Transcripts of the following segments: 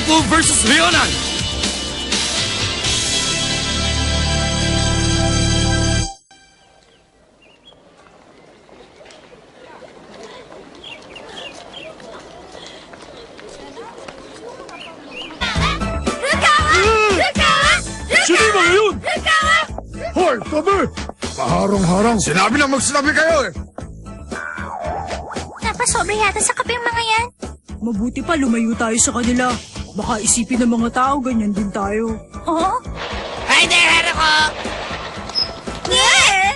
Shoko versus Leonan! Sino ba ngayon? Hoy, tabi! Paharang-harang. Sinabi na magsabi kayo eh. Napasobra yata sa kape yung mga yan. Mabuti pa lumayo tayo sa kanila. Baka isipin ng mga tao ganyan din tayo. Oo? Hi there, Haruko! Yeah!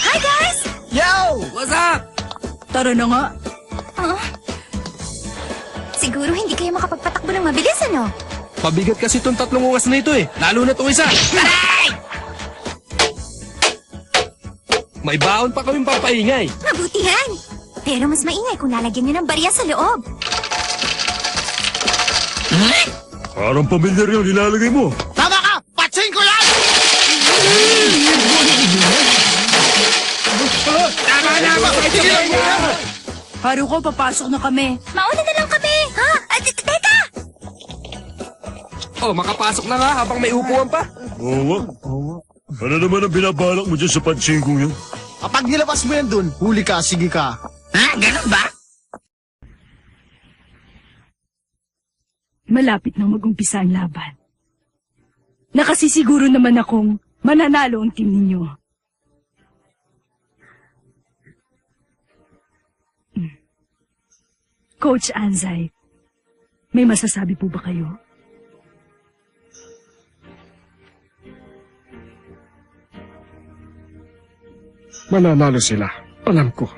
Hi, guys! Yo! What's up? Tara na nga. Siguro hindi kayo makapagpatakbo ng mabilis, ano? Pabigat kasi itong 3 ungas na ito eh. Lalo na itong isa. Aray! May baon pa kaming papaingay. Mabutihan! Pero mas maingay kung lalagyan niyo ng barya sa loob. Parang pamilyar yung nilalagay mo. Tama ka! Patsin ko yan! Tama na! Pakitigil mo! Haruko, papasok na kami. Mauna na lang kami! Ha? Teka! Oh, makapasok na nga habang may upuan pa. Oo nga. Ano naman ang binabalak mo dyan sa pansingkong yan? Kapag nilabas mo yan dun, huli ka, sige ka. Ha? Ganun ba? Malapit nang mag-umpisa ang laban. Nakasisiguro naman akong mananalo ang team ninyo. Coach Anzay, may masasabi po ba kayo? Mananalo sila. Alam ko.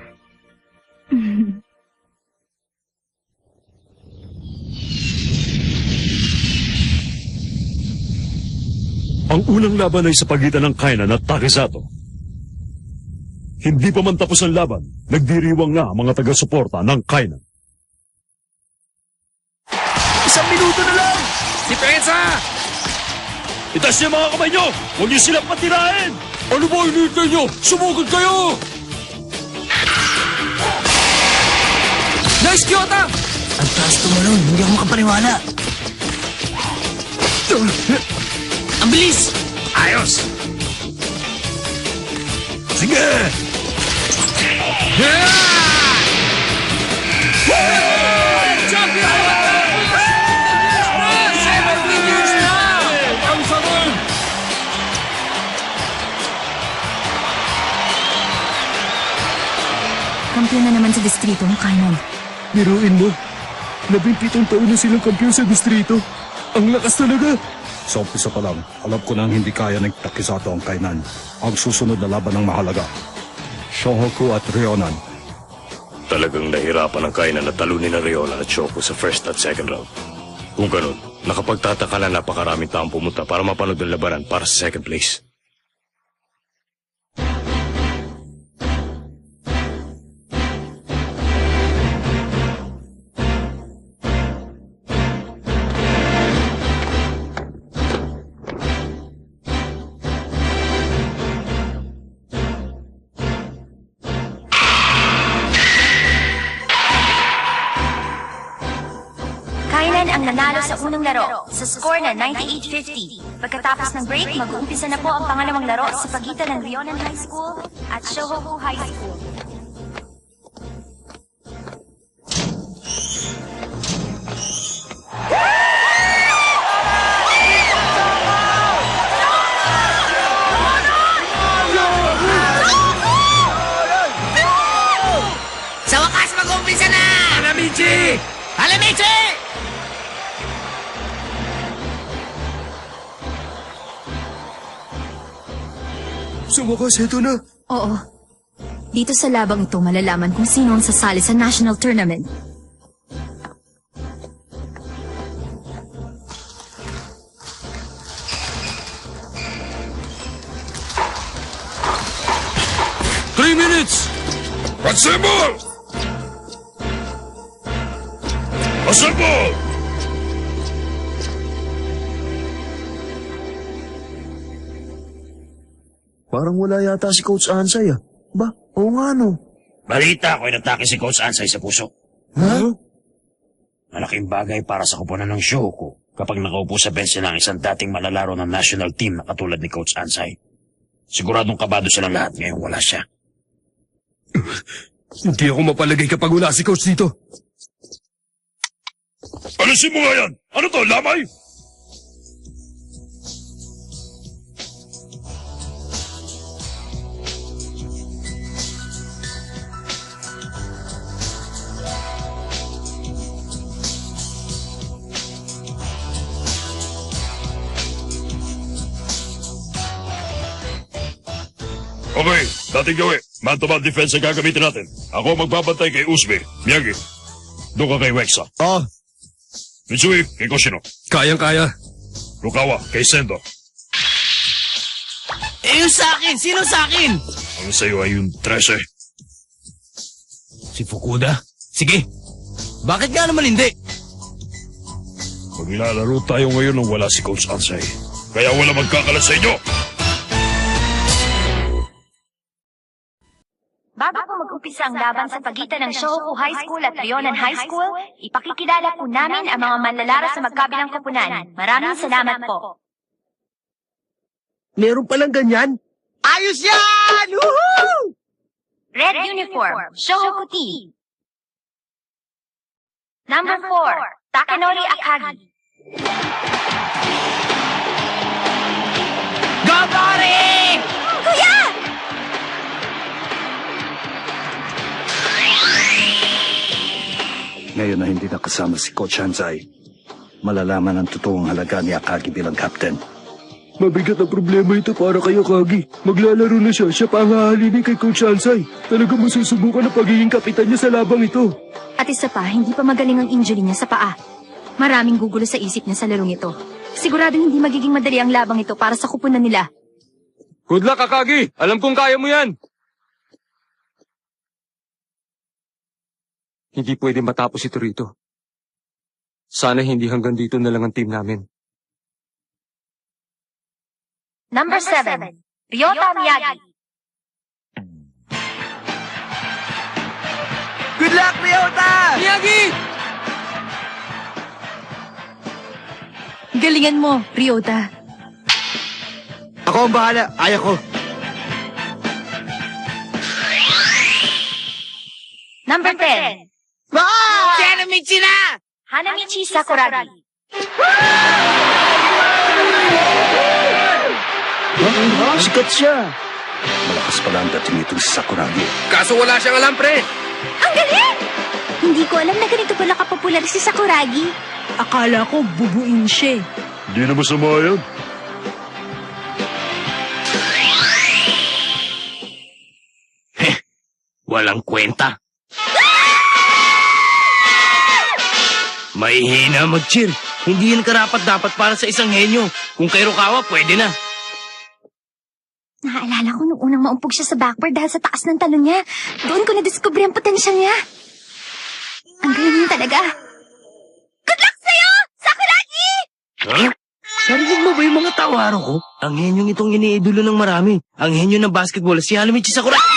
Ang unang laban ay sa pagitan ng Kainan at Takesato. Hindi pa man tapos ang laban, nagdiriwang na ang mga taga-suporta ng Kainan. 1 minuto na lang! Si Pensa! Itaas niyo mga kamay niyo! Huwag niyo silang patirahin! Ano ba hinihintay niyo? Sumugod kayo! Nice, Kyota! Ang taas tumalon, hindi ako makapaniwala. Ang bilis! Ayos! Sige! Champion! 17 years na! Ang sarap! Kampiyon na naman sa distrito ng Kainan. Biruin mo. 17 taon na silang kampiyon sa distrito. Ang lakas talaga. Sa umpisa pa lang, alam ko nang hindi kaya ng Takesato ang Kainan. Ang susunod na laban ng mahalaga, Shohoku at Ryonan. Talagang nahirapan ang Kainan na talunin na Ryonan at Shohoku sa first at second round. Kung ganun, nakapagtataka na napakaraming taong pumunta para mapanood ang labanan para sa second place. Kainan ang nanalo sa unang laro sa score na 98-50. Pagkatapos ng break, mag-uumpisa na po ang pangalawang laro sa pagitan ng Ryonan High School at Shohoku High School. Sa wakas, mag-umpisa na! Hanamichi! Hanamichi! Sa wakas, heto na. Oo. Dito sa labang ito, malalaman kung sino ang sasali sa national tournament. Assemble! Assemble! Parang wala yata si Coach Ansay ah. Ba, oo nga no. Balita ko inatake si Coach Ansay sa puso. Ha? Malaking bagay para sa kupunan ng Shohoku kapag nakaupo sa bench ng isang dating malalaro ng national team na katulad ni Coach Ansay. Siguradong kabado silang lahat ngayong wala siya. Hindi ako mapalagay kapag wala si Coach dito. Alisin mo nga yan! Ano to, lamay? Okay, dating gawin. Man-to-man defense ang gagamitin natin. Ako magbabantay kay Usbe, Miyagi. Doon ka kay Wexa. Mitsui, kay Koshino. Kayang-kaya. Rukawa, kay Sendo. Yung sa akin! Sino sa akin? Ang sa'yo ay yung 13. Si Fukuda? Sige. Bakit nga naman hindi? Maglalaro tayo ngayon nung wala si Coach Ansay. Kaya wala magkakalat sa inyo. Bago po mag-umpisa ang laban sa pagitan ng Shohoku High School at Ryonan High School, ipakikilala po namin ang mga manlalaro sa magkabilang koponan. Maraming salamat po. Meron palang ganyan? Ayos yan! Woohoo! Red Uniform, Shohoku Team. Number 4, Takanori Akagi. Go, Tori! Kuya! Ngayon na hindi nakasama si Coach Hanzai, malalaman ang totoong halaga ni Akagi bilang captain. Mabigat ang problema ito para kay Akagi. Maglalaro na siya pa ang hahalinin kay Coach Ansay. Talaga masusubukan ang pagiging kapitan niya sa labang ito. At isa pa, hindi pa magaling ang injury niya sa paa. Maraming gugulo sa isip niya sa larong ito. Siguradong hindi magiging madali ang labang ito para sa kupunan nila. Good luck, Akagi! Alam kong kaya mo yan! Hindi pwede matapos ito rito. Sana hindi hanggang dito na lang ang team namin. Number 7, Ryota Miyagi. Good luck, Ryota! Miyagi! Galingan mo, Ryota. Ako ang bahala. Ayaw ko. Number 10, Hanamichi na! Hanamichi Sakuragi. Sikat siya. Malakas pala ang dating itong si Sakuragi. Kaso wala siyang alam, pre. Ang galing! Hindi ko alam na ganito pala kapopular si Sakuragi. Akala ko bubuin siya. Hindi na masama yan. Walang kwenta. Mahihina mag-cheer. Hindi yan karapat-dapat para sa isang henyo. Kung kay Rukawa, pwede na. Naalala ko nung unang maumpog siya sa backboard dahil sa taas ng talon niya. Doon ko na-discover ang potensyal niya. Ang galing niya talaga. Good luck sa'yo, Sakuragi! Huh? Narinig mo ba yung mga tawaro ko? Ang henyong itong iniidolo ng marami. Ang henyo ng basketball, si Hanamichi Sakuragi!